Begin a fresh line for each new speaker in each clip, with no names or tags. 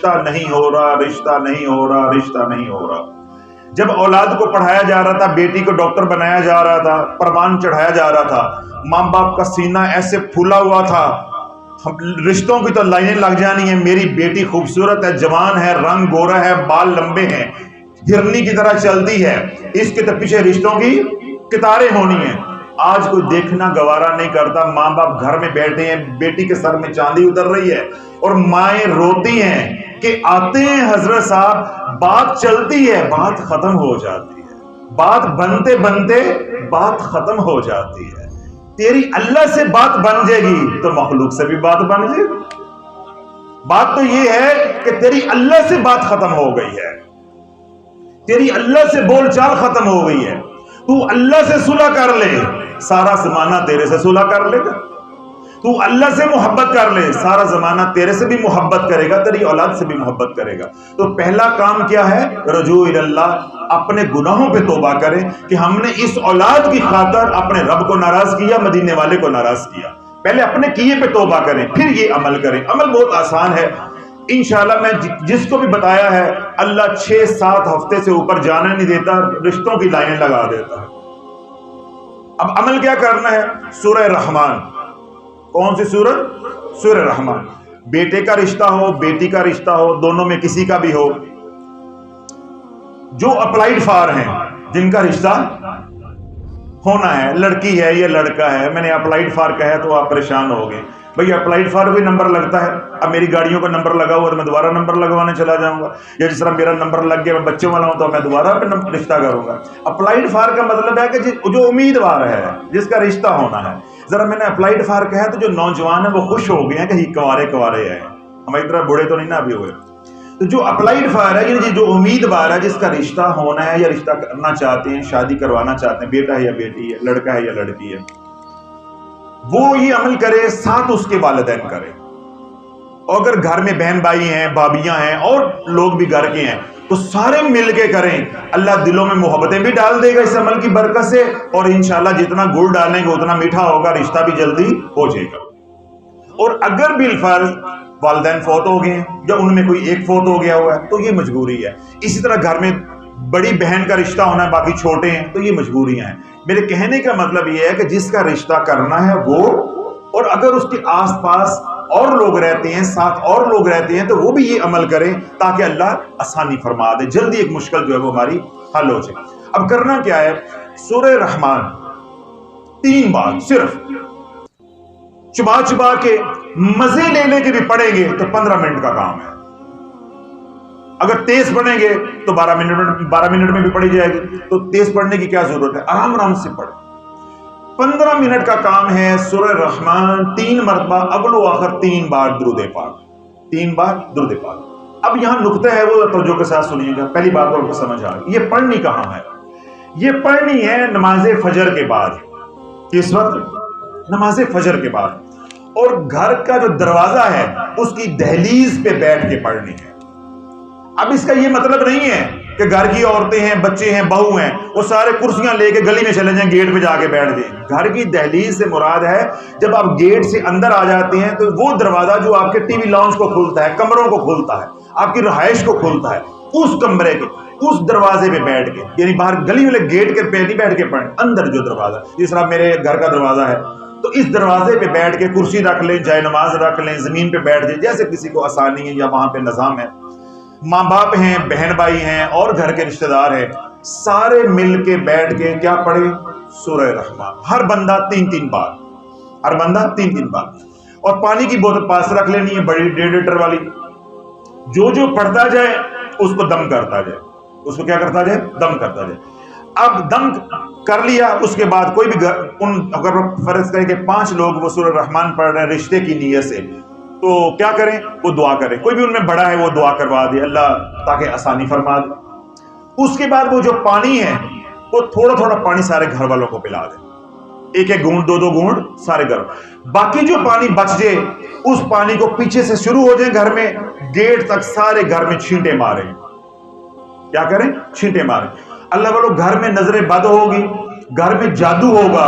رشتہ نہیں ہو رہا، رشتہ نہیں ہو رہا، رشتہ نہیں ہو رہا۔ جب اولاد کو پڑھایا جا رہا تھا، بیٹی کو ڈاکٹر بنایا جا رہا تھا، پروان چڑھایا جا رہا تھا، ماں باپ کا سینہ ایسے پھولا ہوا تھا، رشتوں کی تو لائنیں لگ جانی ہیں، میری بیٹی خوبصورت ہے، جوان ہے، رنگ گورا ہے، بال لمبے ہیں، ہرنی کی طرح چلتی ہے، اس کے تو پیچھے رشتوں کی قطاریں ہونی ہیں۔ آج کوئی دیکھنا گوارا نہیں کرتا، ماں باپ گھر میں بیٹھے ہیں، بیٹی کے سر میں چاندی اتر رہی ہے اور مائیں روتی ہیں کہ آتے ہیں حضرت صاحب، بات چلتی ہے، بات ختم ہو جاتی ہے، بات بنتے بنتے بات ختم ہو جاتی ہے۔ تیری اللہ سے بات بن جائے گی تو مخلوق سے بھی بات بن جائے گی۔ بات تو یہ ہے کہ تیری اللہ سے بات ختم ہو گئی ہے، تیری اللہ سے بول چال ختم ہو گئی ہے، تو اللہ سے صلح کر لے، سارا زمانہ تیرے سے صلح کر لے گا۔ تو اللہ سے محبت کر لے، سارا زمانہ تیرے سے بھی محبت کرے گا، تیری اولاد سے بھی محبت کرے گا۔ تو پہلا کام کیا ہے؟ رجوع اللہ، اپنے گناہوں پہ توبہ کریں کہ ہم نے اس اولاد کی خاطر اپنے رب کو ناراض کیا، مدینے والے کو ناراض کیا۔ پہلے اپنے کیے پہ توبہ کریں، پھر یہ عمل کریں۔ عمل بہت آسان ہے، انشاءاللہ میں جس کو بھی بتایا ہے، اللہ 6-7 ہفتے سے اوپر جانے نہیں دیتا، رشتوں کی لائنیں لگا دیتا ہے۔ اب عمل کیا کرنا ہے؟ سورہ رحمان۔ کون سی سورت؟ سورہ رحمان۔ بیٹے کا رشتہ ہو، بیٹی کا رشتہ ہو، دونوں میں کسی کا بھی ہو، جو اپلائیڈ فار ہیں، جن کا رشتہ ہونا ہے، لڑکی ہے یا لڑکا ہے، میں نے اپلائیڈ فار کہا تو آپ پریشان ہو گئے، بھئی اپلائیڈ فار بھی نمبر لگتا ہے، اب میری گاڑیوں کا نمبر لگا ہوا تو میں دوبارہ نمبر لگوانے چلا جاؤں گا، یا جس طرح میرا نمبر لگ گیا میں بچوں والا ہوں تو میں دوبارہ رشتہ کروں گا۔ اپلائیڈ فار کا مطلب ہے کہ جو امیدوار ہے، جس کا رشتہ ہونا ہے۔ ذرا میں نے اپلائیڈ فار کہا تو جو نوجوان ہیں وہ خوش ہو گئے ہیں کہ یہ کوارے ہیں، ہماری طرح بوڑھے تو نہیں نا ابھی ہوئے۔ تو جو اپلائیڈ فار ہے، یعنی جو امیدوار ہے، جس کا رشتہ ہونا ہے یا رشتہ کرنا چاہتے ہیں، شادی کروانا چاہتے ہیں، بیٹا ہے یا بیٹی ہے، لڑکا ہے یا لڑکی ہے، وہ یہ عمل کرے، ساتھ اس کے والدین کرے۔ اور اگر گھر میں بہن بھائی ہیں، بھابیاں ہیں اور لوگ بھی گھر کے ہیں تو سارے مل کے کریں، اللہ دلوں میں محبتیں بھی ڈال دے گا اس عمل کی برکت سے، اور انشاءاللہ جتنا گڑ ڈالیں گے اتنا میٹھا ہوگا، رشتہ بھی جلدی ہو جائے گا۔ اور اگر بالفرض والدین فوت ہو گئے ہیں یا ان میں کوئی ایک فوت ہو گیا ہوا ہے تو یہ مجبوری ہے۔ اسی طرح گھر میں بڑی بہن کا رشتہ ہونا ہے، باقی چھوٹے ہیں تو یہ مجبوریاں ہیں۔ میرے کہنے کا مطلب یہ ہے کہ جس کا رشتہ کرنا ہے وہ، اور اگر اس کے آس پاس اور لوگ رہتے ہیں، ساتھ اور لوگ رہتے ہیں تو وہ بھی یہ عمل کریں تاکہ اللہ آسانی فرما دے، جلدی ایک مشکل جو ہے وہ ہماری حل ہو جائے۔ اب کرنا کیا ہے؟ سورہ رحمان 3 بار صرف چبا کے مزے لے کے بھی پڑھیں گے تو 15 منٹ کا کام ہے۔ اگر تیز پڑھیں گے تو 12 منٹ میں بھی پڑھی جائے گی، تو تیز پڑھنے کی کیا ضرورت ہے، آرام سے پڑھیں۔ 15 منٹ کا کام ہے۔ سورہ رحمان 3 مرتبہ اول و آخر 3 بار درود پاک، 3 بار درود پاک۔ اب یہاں نقطہ ہے، وہ توجہ کے ساتھ سنیے گا، پہلی بات کو سمجھ آ گئی۔ یہ پڑھنی کہاں ہے؟ یہ پڑھنی ہے نماز فجر کے بعد، کس وقت؟ نماز فجر کے بعد، اور گھر کا جو دروازہ ہے اس کی دہلیز پہ بیٹھ کے پڑھنی ہے۔ اب اس کا یہ مطلب نہیں ہے کہ گھر کی عورتیں ہیں، بچے ہیں، بہو ہیں، وہ سارے کرسیاں لے کے گلی میں چلے جائیں، گیٹ پہ جا کے بیٹھ جائیں۔ گھر کی دہلیز سے مراد ہے جب آپ گیٹ سے اندر آ جاتے ہیں تو وہ دروازہ جو آپ کے ٹی وی لاؤنج کو کھولتا ہے، کمروں کو کھولتا ہے، آپ کی رہائش کو کھولتا ہے، اس کمرے کے اس دروازے پہ بیٹھ کے، یعنی باہر گلی والے گیٹ کے پہ نہیں بیٹھ کے پڑھیں، اندر جو دروازہ، جس طرح میرے گھر کا دروازہ ہے تو اس دروازے پہ بیٹھ کے کرسی رکھ لیں، جائے نماز رکھ لیں، زمین پہ بیٹھ جائیں، جیسے کسی کو آسانی ہے یا وہاں پہ نظام ہے۔ ماں باپ ہیں، بہن بھائی ہیں اور گھر کے رشتہ دار ہیں، سارے مل کے بیٹھ کے کیا پڑھے؟ سورہ رحمان۔ ہر بندہ 3 بار، ہر بندہ 3 بار، اور پانی کی بوتل پاس رکھ لینی ہے، بڑی 1.5 لیٹر والی۔ جو پڑھتا جائے اس کو دم کرتا جائے، اس کو کیا کرتا جائے؟ دم کرتا جائے۔ اب دم کر لیا، اس کے بعد کوئی بھی اگر فرض کریں کہ 5 لوگ وہ سورہ رحمان پڑھ رہے ہیں رشتے کی نیت سے، تو کیا کریں؟ وہ دعا کریں، کوئی بھی ان میں بڑا ہے وہ دعا کروا دے اللہ تاکہ آسانی فرما دے۔ اس کے بعد وہ جو پانی ہے وہ تھوڑا پانی سارے گھر والوں کو پلا دے، 1 گھونٹ 2 گھونٹ سارے گھر، باقی جو پانی بچ جائے اس پانی کو پیچھے سے شروع ہو جائیں گھر میں، گیٹ تک سارے گھر میں چھینٹے ماریں۔ کیا کریں؟ چھینٹے ماریں۔ اللہ والوں گھر میں نظر بد ہوگی، گھر میں جادو ہوگا،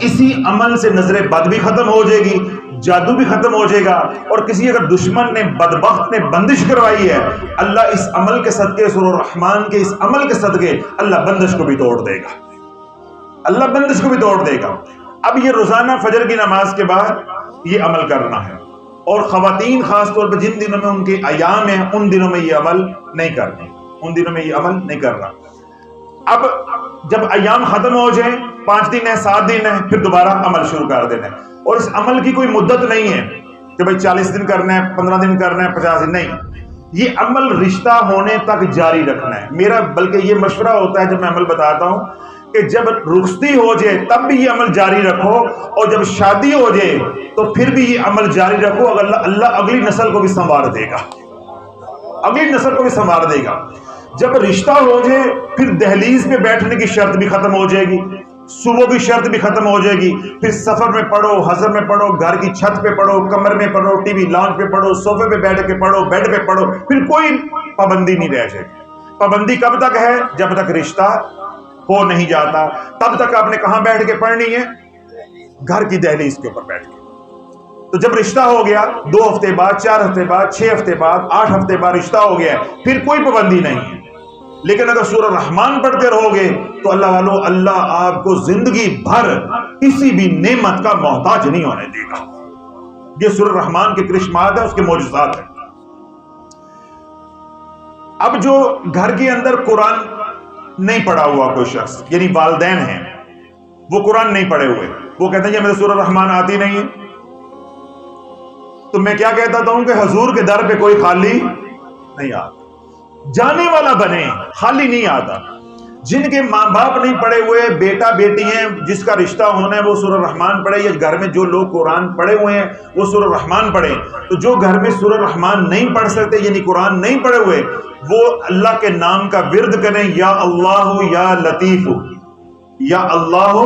اسی عمل سے نظر بد بھی ختم ہو جائے گی، جادو بھی ختم ہو جائے گا، اور کسی اگر دشمن نے بدبخت نے بندش کروائی ہے، اللہ اس عمل کے صدقے، سورہ الرحمن کے اس عمل کے صدقے اللہ بندش کو بھی توڑ دے گا، اللہ بندش کو بھی توڑ دے گا۔ اب یہ روزانہ فجر کی نماز کے بعد یہ عمل کرنا ہے، اور خواتین خاص طور پہ جن دنوں میں ان کے ایام ہیں ان دنوں میں یہ عمل نہیں کرنا، ان دنوں میں یہ عمل نہیں کرنا۔ اب جب ایام ختم ہو جائیں، 5 دن ہے 7 دن ہے، پھر دوبارہ عمل شروع کر دینا ہے، اور اس عمل کی کوئی مدت نہیں ہے کہ بھئی 40 دن کرنا ہے، 15 دن کرنا ہے، 50 دن نہیں، یہ عمل رشتہ ہونے تک جاری رکھنا ہے۔ میرا بلکہ یہ مشورہ ہوتا ہے جب میں عمل بتاتا ہوں کہ جب رخصتی ہو جائے تب بھی یہ عمل جاری رکھو، اور جب شادی ہو جائے تو پھر بھی یہ عمل جاری رکھو، اگر اللہ اگلی نسل کو بھی سنوار دے گا، اگلی نسل کو بھی سنوار دے گا۔ جب رشتہ ہو جائے پھر دہلیز پہ بیٹھنے کی شرط بھی ختم ہو جائے گی، صبح کی شرط بھی ختم ہو جائے گی، پھر سفر میں پڑھو، حضر میں پڑھو، گھر کی چھت پہ پڑھو، کمر میں پڑھو، ٹی وی لانچ پہ پڑھو، صوفے پہ بیٹھ کے پڑھو، بیڈ پہ پڑھو، پھر کوئی پابندی نہیں رہ جائے گی۔ پابندی کب تک ہے؟ جب تک رشتہ ہو نہیں جاتا، تب تک آپ نے کہاں بیٹھ کے پڑھنی ہے؟ گھر کی دہلیز کے اوپر بیٹھ کے۔ تو جب رشتہ ہو گیا 2 ہفتے بعد، 4 ہفتے بعد، 6 ہفتے بعد، 8 ہفتے بعد رشتہ ہو گیا ہے، پھر کوئی پابندی نہیں ہے۔ لیکن اگر سورہ رحمان پڑھتے رہو گے تو اللہ والو، اللہ آپ کو زندگی بھر کسی بھی نعمت کا محتاج نہیں ہونے دے گا۔ یہ سورہ رحمان کے کرشمات ہیں، اس کے معجزات ہیں۔ اب جو گھر کے اندر قرآن نہیں پڑھا ہوا کوئی شخص، یعنی والدین ہیں وہ قرآن نہیں پڑھے ہوئے، وہ کہتے ہیں کہ مجھے سورہ رحمان آتی نہیں ہے، تو میں کیا کہتا ہوں کہ حضور کے در پہ کوئی خالی نہیں آتا، جانے والا بنے، خالی نہیں آتا۔ جن کے ماں باپ نہیں پڑھے ہوئے، بیٹا بیٹی ہیں، جس کا رشتہ ہونا ہے وہ سورہ رحمان پڑھے، یا گھر میں جو لوگ قرآن پڑھے ہوئے ہیں وہ سورہ رحمان پڑھے۔ تو جو گھر میں سورہ رحمان نہیں پڑھ سکتے، یعنی قرآن نہیں پڑھے ہوئے، وہ اللہ کے نام کا ورد کریں، یا اللہ یا لطیف، یا اللہ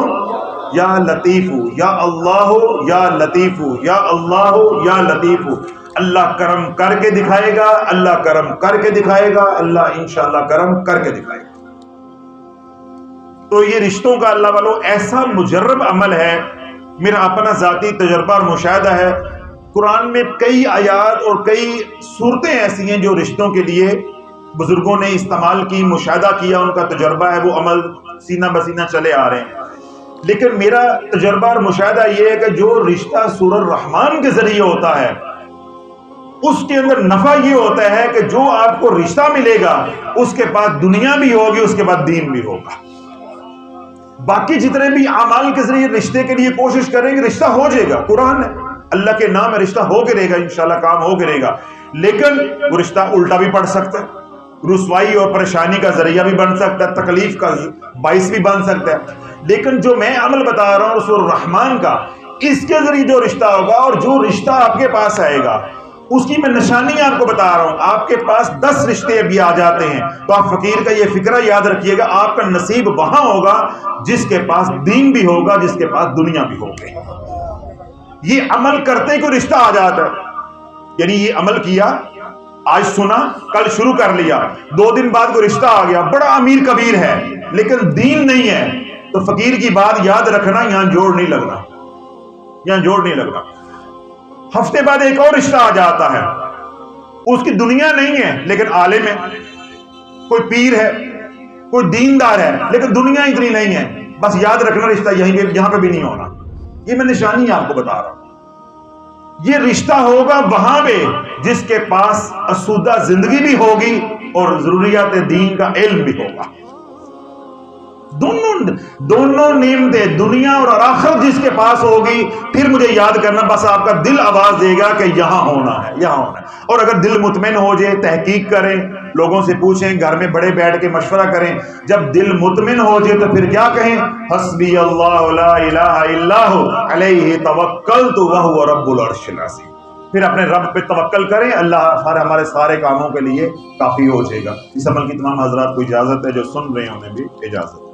یا لطیف، یا اللہ یا لطیف، یا اللہ یا لطیف۔ اللہ کرم کر کے دکھائے گا، اللہ کرم کر کے دکھائے گا، اللہ انشاءاللہ کرم کر کے دکھائے گا۔ تو یہ رشتوں کا اللہ والو ایسا مجرب عمل ہے، میرا اپنا ذاتی تجربہ اور مشاہدہ ہے۔ قرآن میں کئی آیات اور کئی صورتیں ایسی ہیں جو رشتوں کے لیے بزرگوں نے استعمال کی، مشاہدہ کیا، ان کا تجربہ ہے، وہ عمل سینہ بسینہ چلے آ رہے ہیں۔ لیکن میرا تجربہ اور مشاہدہ یہ ہے کہ جو رشتہ سورہ الرحمان کے ذریعے ہوتا ہے اس کے اندر نفع یہ ہوتا ہے کہ جو آپ کو رشتہ ملے گا اس کے بعد دنیا بھی ہوگی، اس کے بعد دین بھی ہوگا۔ باقی جتنے بھی اعمال کے ذریعے رشتے کے لیے کوشش کریں گے رشتہ ہو جائے گا، قرآن ہے، اللہ کے نام ہے، رشتہ ہو کے رہے گا، انشاءاللہ کام ہو کے رہے گا۔ لیکن وہ رشتہ الٹا بھی پڑ سکتا ہے، رسوائی اور پریشانی کا ذریعہ بھی بن سکتا ہے، تکلیف کا باعث بھی بن سکتا ہے۔ لیکن جو میں عمل بتا رہا ہوں سورہ الرحمان کا، اس کے ذریعے جو رشتہ ہوگا اور جو رشتہ آپ کے پاس آئے گا اس کی میں نشانی آپ کو بتا رہا ہوں۔ آپ کے پاس 10 رشتے ابھی آ جاتے ہیں تو آپ فقیر کا یہ فکرہ یاد رکھیے گا، آپ کا نصیب وہاں ہوگا جس کے پاس دین بھی ہوگا، جس کے پاس دنیا بھی ہوگی۔ یہ عمل کرتے کوئی رشتہ آ جاتا ہے، یعنی یہ عمل کیا، آج سنا، کل شروع کر لیا، 2 دن بعد کوئی رشتہ آ گیا، بڑا امیر کبیر ہے لیکن دین نہیں ہے، تو فقیر کی بات یاد رکھنا، یہاں جوڑ نہیں لگنا، یہاں جوڑ نہیں لگنا۔ ہفتے بعد ایک اور رشتہ آ جاتا ہے، اس کی دنیا نہیں ہے لیکن عالم ہے، کوئی پیر ہے، کوئی دیندار ہے، لیکن دنیا اتنی نہیں ہے، بس یاد رکھنا رشتہ یہاں پہ بھی نہیں ہونا۔ یہ میں نشانی آپ کو بتا رہا ہوں، یہ رشتہ ہوگا وہاں پہ جس کے پاس اسودہ زندگی بھی ہوگی اور ضروریات دین کا علم بھی ہوگا۔ دونوں نعمتیں دنیا اور آخرت جس کے پاس ہوگی، پھر مجھے یاد کرنا، بس آپ کا دل آواز دے گا کہ یہاں ہونا ہے، یہاں ہونا ہے۔ اور اگر دل مطمئن ہو جائے، تحقیق کریں، لوگوں سے پوچھیں، گھر میں بڑے بیٹھ کے مشورہ کریں، جب دل مطمئن ہو جائے تو پھر کیا کہیں؟ حسبی اللہ لا الہ الا هو علیہ توکلت وہو رب العرش العظیم۔ پھر اپنے رب پہ توکل کریں، اللہ ہمارے سارے کاموں کے لیے کافی ہو جائے گا۔ اس عمل کی تمام حضرات کو اجازت ہے، جو سن رہے ہیں انہیں بھی اجازت ہے۔